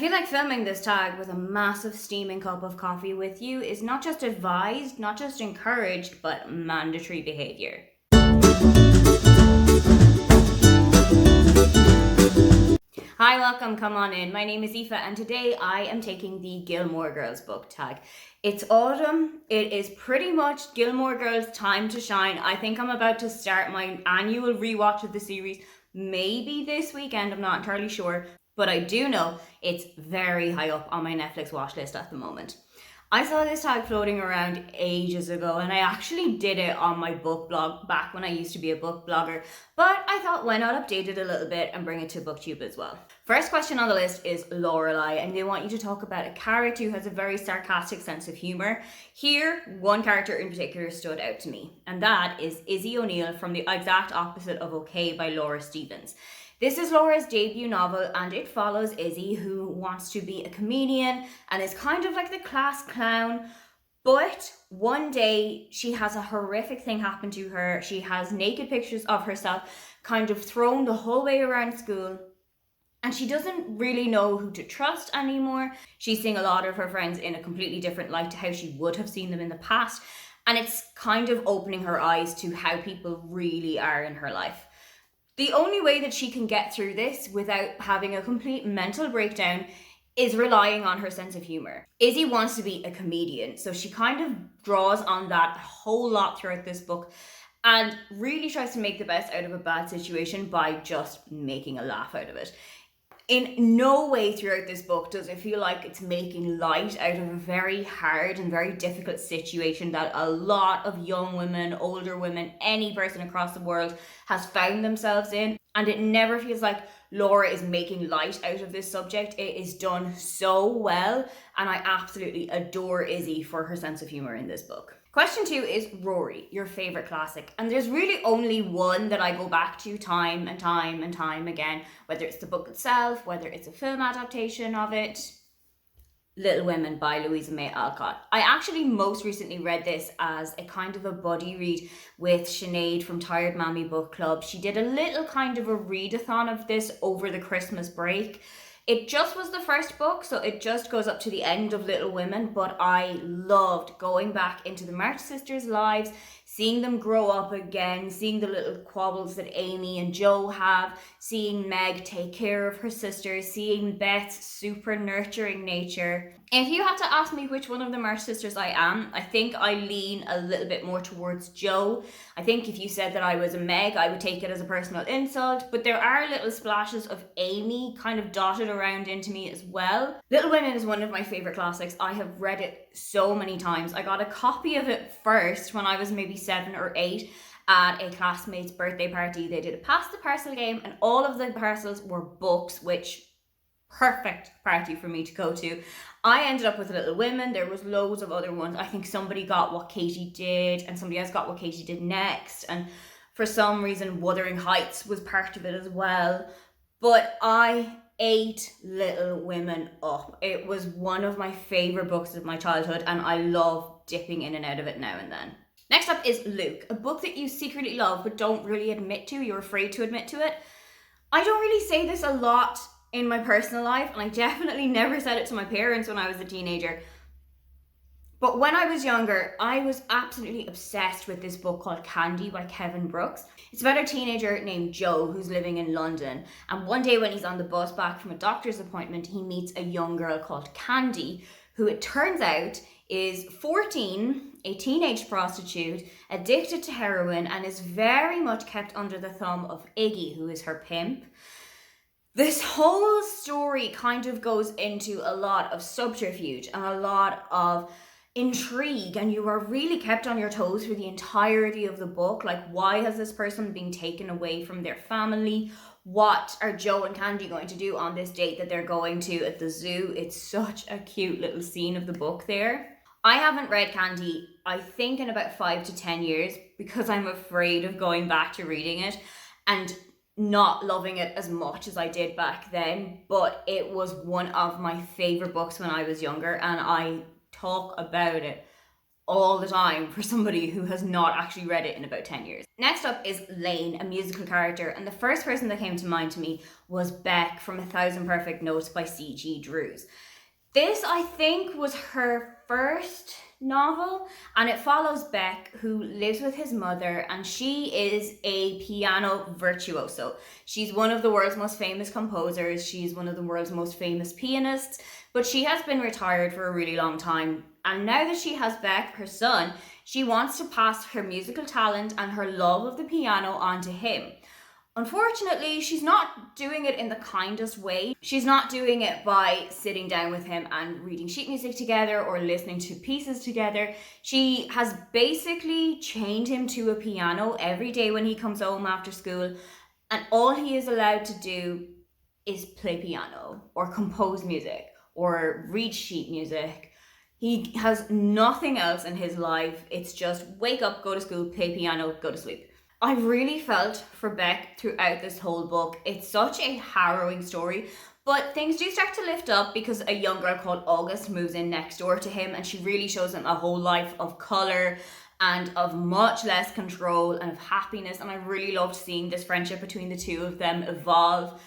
feel like filming this tag with a massive steaming cup of coffee with you is not just advised, not just encouraged, but mandatory behaviour. Hi, welcome, come on in. My name is Aoife and today I am taking the Gilmore Girls book tag. It's autumn, it is pretty much Gilmore Girls' time to shine. I think I'm about to start my annual rewatch of the series, maybe this weekend, I'm not entirely sure. But I do know it's very high up on my Netflix watch list at the moment. I saw this tag floating around ages ago and I actually did it on my book blog back when I used to be a book blogger, but I thought why not update it a little bit and bring it to BookTube as well. First question on the list is Lorelai, and they want you to talk about a character who has a very sarcastic sense of humour. Here, one character in particular stood out to me, and that is Izzy O'Neill from the exact opposite of Okay by Laura Stevens. This is Laura's debut novel and it follows Izzy, who wants to be a comedian and is kind of like the class clown. But one day she has a horrific thing happen to her. She has naked pictures of herself kind of thrown the whole way around school. And she doesn't really know who to trust anymore. She's seeing a lot of her friends in a completely different light to how she would have seen them in the past. And it's kind of opening her eyes to how people really are in her life. The only way that she can get through this without having a complete mental breakdown is relying on her sense of humour. Izzy wants to be a comedian, so she kind of draws on that a whole lot throughout this book and really tries to make the best out of a bad situation by just making a laugh out of it. In no way throughout this book does it feel like it's making light out of a very hard and very difficult situation that a lot of young women, older women, any person across the world has found themselves in. And it never feels like Laura is making light out of this subject. It is done so well, and I absolutely adore Izzy for her sense of humour in this book. Question 2 is Rory, your favourite classic. And there's really only one that I go back to time and time and time again, whether it's the book itself, whether it's a film adaptation of it. Little Women by Louisa May Alcott. I actually most recently read this as a kind of a buddy read with Sinead from Tired Mammy Book Club. She did a little kind of a readathon of this over the Christmas break. It just was the first book, so it just goes up to the end of Little Women, but I loved going back into the March sisters' lives, seeing them grow up again, seeing the little quabbles that Amy and Jo have, seeing Meg take care of her sisters, seeing Beth's super nurturing nature. If you had to ask me which one of the March sisters I am, I think I lean a little bit more towards Jo. I think if you said that I was a Meg, I would take it as a personal insult, but there are little splashes of Amy kind of dotted around into me as well. Little Women is one of my favourite classics. I have read it so many times. I got a copy of it first when I was maybe 7 or 8 at a classmate's birthday party. They did a pass the parcel game and all of the parcels were books, which perfect party for me to go to. I ended up with Little Women. There was loads of other ones. I think somebody got What Katie Did and somebody else got What Katie Did Next, and for some reason Wuthering Heights was part of it as well. But I ate Little Women up. It was one of my favourite books of my childhood and I love dipping in and out of it now and then. Next up is Luke, a book that you secretly love but don't really admit to. You're afraid to admit to it. I don't really say this a lot in my personal life, and I definitely never said it to my parents when I was a teenager. But when I was younger, I was absolutely obsessed with this book called Candy by Kevin Brooks. It's about a teenager named Joe who's living in London. And one day when he's on the bus back from a doctor's appointment, he meets a young girl called Candy, who it turns out is 14, a teenage prostitute, addicted to heroin, and is very much kept under the thumb of Iggy, who is her pimp. This whole story kind of goes into a lot of subterfuge and a lot of intrigue, and you are really kept on your toes for the entirety of the book. Like, why has this person been taken away from their family? What are Joe and Candy going to do on this date that they're going to at the zoo? It's such a cute little scene of the book there. I haven't read Candy, I think, in about 5 to 10 years because I'm afraid of going back to reading it and not loving it as much as I did back then, but it was one of my favourite books when I was younger and I talk about it all the time for somebody who has not actually read it in about 10 years. Next up is Lane, a musical character, and the first person that came to mind to me was Beck from A Thousand Perfect Notes by C.G. Drews. This, I think, was her first novel, and it follows Beck, who lives with his mother, and she is a piano virtuoso. She's one of the world's most famous composers, she's one of the world's most famous pianists, but she has been retired for a really long time. And now that she has Beck, her son, she wants to pass her musical talent and her love of the piano on to him. Unfortunately, she's not doing it in the kindest way. She's not doing it by sitting down with him and reading sheet music together or listening to pieces together. She has basically chained him to a piano every day when he comes home after school, and all he is allowed to do is play piano or compose music or read sheet music. He has nothing else in his life. It's just wake up, go to school, play piano, go to sleep. I really felt for Beck throughout this whole book. It's such a harrowing story, but things do start to lift up because a young girl called August moves in next door to him, and she really shows him a whole life of colour and of much less control and of happiness, and I really loved seeing this friendship between the two of them evolve.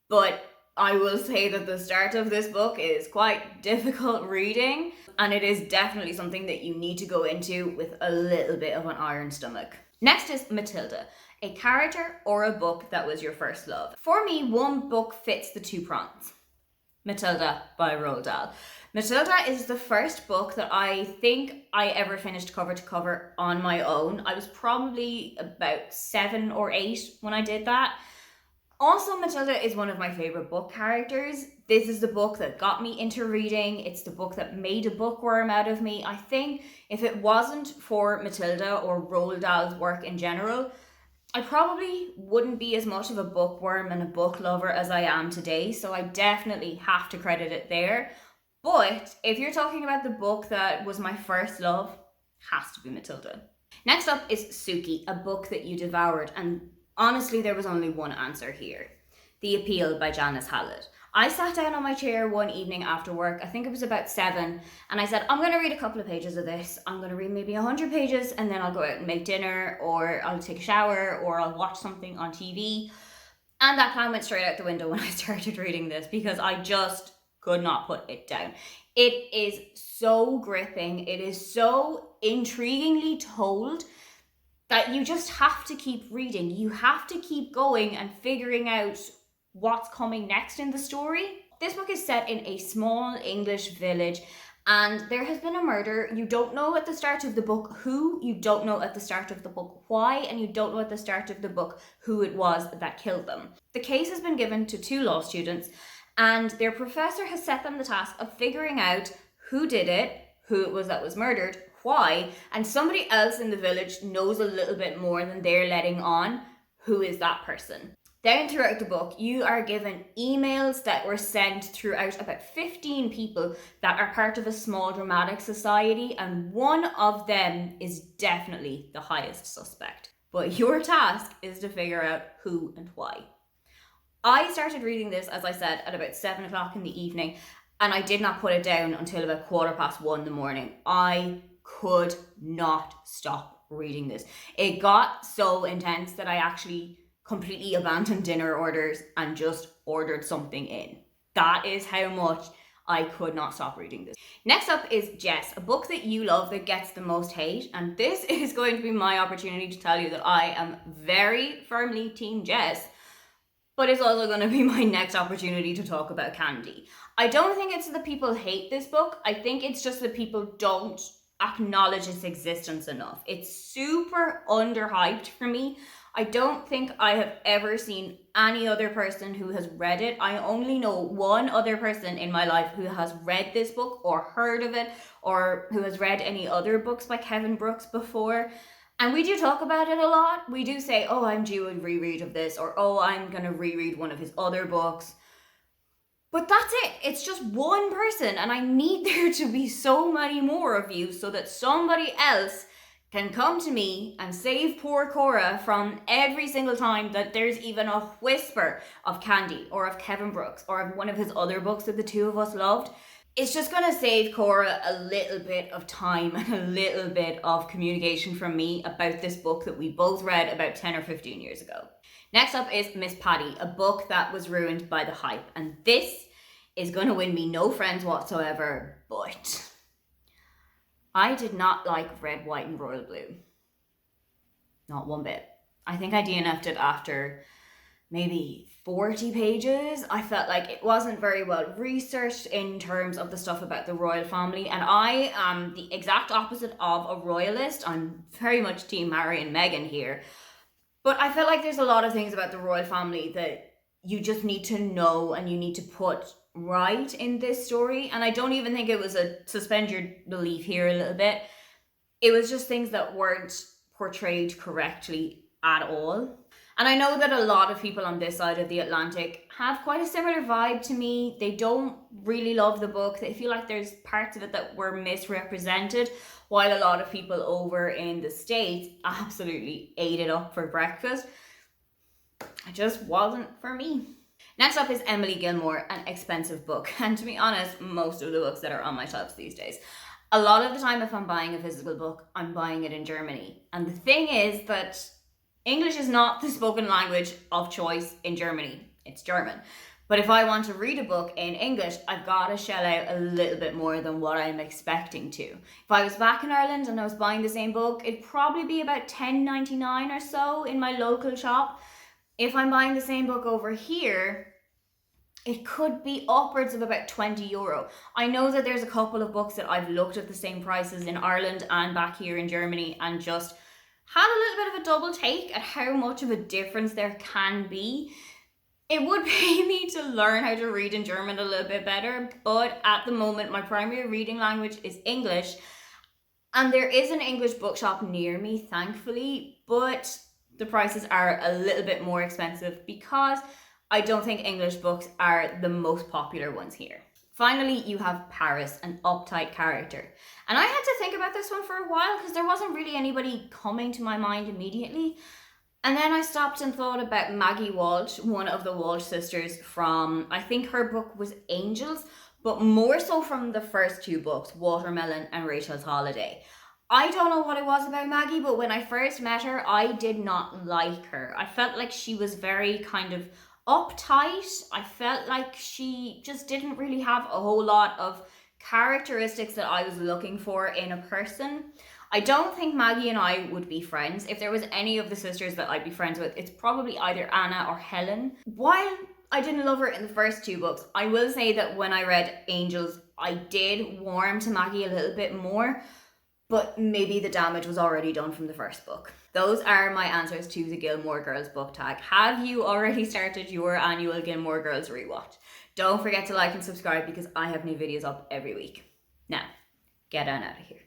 But I will say that the start of this book is quite difficult reading, and it is definitely something that you need to go into with a little bit of an iron stomach. Next is Matilda, a character or a book that was your first love. For me, one book fits the two prongs. Matilda by Roald Dahl. Matilda is the first book that I think I ever finished cover to cover on my own. I was probably about 7 or 8 when I did that. Also, Matilda is one of my favourite book characters. This is the book that got me into reading. It's the book that made a bookworm out of me. I think if it wasn't for Matilda or Roald Dahl's work in general, I probably wouldn't be as much of a bookworm and a book lover as I am today, so I definitely have to credit it there. But if you're talking about the book that was my first love, has to be Matilda. Next up is Suki, a book that you devoured, and honestly, there was only one answer here. The Appeal by Janice Hallett. I sat down on my chair one evening after work, I think it was about 7, and I said, I'm going to read a couple of pages of this. I'm going to read maybe 100 pages, and then I'll go out and make dinner, or I'll take a shower, or I'll watch something on TV. And that plan went straight out the window when I started reading this, because I just could not put it down. It is so gripping. It is so intriguingly told that you just have to keep reading. You have to keep going and figuring out what's coming next in the story. This book is set in a small English village, and there has been a murder. You don't know at the start of the book who, you don't know at the start of the book why, and you don't know at the start of the book who it was that killed them. The case has been given to 2 law students, and their professor has set them the task of figuring out who did it, who it was that was murdered, why, and somebody else in the village knows a little bit more than they're letting on who is that person. Down throughout the book, you are given emails that were sent throughout about 15 people that are part of a small dramatic society, and one of them is definitely the highest suspect. But your task is to figure out who and why. I started reading this, as I said, at about 7 o'clock in the evening, and I did not put it down until about 1:15 in the morning. I could not stop reading this. It got so intense that I actually completely abandoned dinner orders and just ordered something in. That is how much I could not stop reading this. Next up is Jess, a book that you love that gets the most hate, and this is going to be my opportunity to tell you that I am very firmly Team Jess, but it's also going to be my next opportunity to talk about Candy. I don't think it's that people hate this book. I think it's just that people don't acknowledge its existence enough. It's super underhyped for me. I don't think I have ever seen any other person who has read it. I only know one other person in my life who has read this book or heard of it, or who has read any other books by Kevin Brooks before. And we do talk about it a lot. We do say, oh, I'm due a reread of this, or oh, I'm going to reread one of his other books. But that's it. It's just one person, and I need there to be so many more of you so that somebody else can come to me and save poor Cora from every single time that there's even a whisper of Candy or of Kevin Brooks or of one of his other books that the two of us loved. It's just going to save Cora a little bit of time and a little bit of communication from me about this book that we both read about 10 or 15 years ago. Next up is Miss Patty, a book that was ruined by the hype. And this is going to win me no friends whatsoever, but I did not like Red, White and Royal Blue. Not one bit. I think I DNF'd it after maybe 40 pages. I felt like it wasn't very well researched in terms of the stuff about the royal family, and I am the exact opposite of a royalist. I'm very much team Harry and Meghan here, but I felt like there's a lot of things about the royal family that you just need to know and you need to put right in this story. And I don't even think it was a suspend your belief here a little bit. It was just things that weren't portrayed correctly at all. And I know that a lot of people on this side of the Atlantic have quite a similar vibe to me. They don't really love the book. They feel like there's parts of it that were misrepresented, while a lot of people over in the States absolutely ate it up for breakfast. It just wasn't for me. Next up is Emily Gilmore, an expensive book. And to be honest, most of the books that are on my shelves these days. A lot of the time, if I'm buying a physical book, I'm buying it in Germany. And the thing is that English is not the spoken language of choice in Germany. It's German. But if I want to read a book in English, I've got to shell out a little bit more than what I'm expecting to. If I was back in Ireland and I was buying the same book, it'd probably be about $10.99 or so in my local shop. If I'm buying the same book over here, it could be upwards of about €20. I know that there's a couple of books that I've looked at the same prices in Ireland and back here in Germany and just had a little bit of a double take at how much of a difference there can be. It would pay me to learn how to read in German a little bit better, but at the moment my primary reading language is English, and there is an English bookshop near me, thankfully, but the prices are a little bit more expensive because I don't think English books are the most popular ones here. Finally, you have Paris, an uptight character. And I had to think about this one for a while because there wasn't really anybody coming to my mind immediately. And then I stopped and thought about Maggie Walsh, one of the Walsh sisters from, I think her book was Angels, but more so from the first two books, Watermelon and Rachel's Holiday. I don't know what it was about Maggie, but when I first met her, I did not like her. I felt like she was very kind of uptight. I felt like she just didn't really have a whole lot of characteristics that I was looking for in a person. I don't think Maggie and I would be friends. If there was any of the sisters that I'd be friends with, it's probably either Anna or Helen. While I didn't love her in the first two books, I will say that when I read Angels, I did warm to Maggie a little bit more, but maybe the damage was already done from the first book. Those are my answers to the Gilmore Girls book tag. Have you already started your annual Gilmore Girls rewatch? Don't forget to like and subscribe because I have new videos up every week. Now, get on out of here.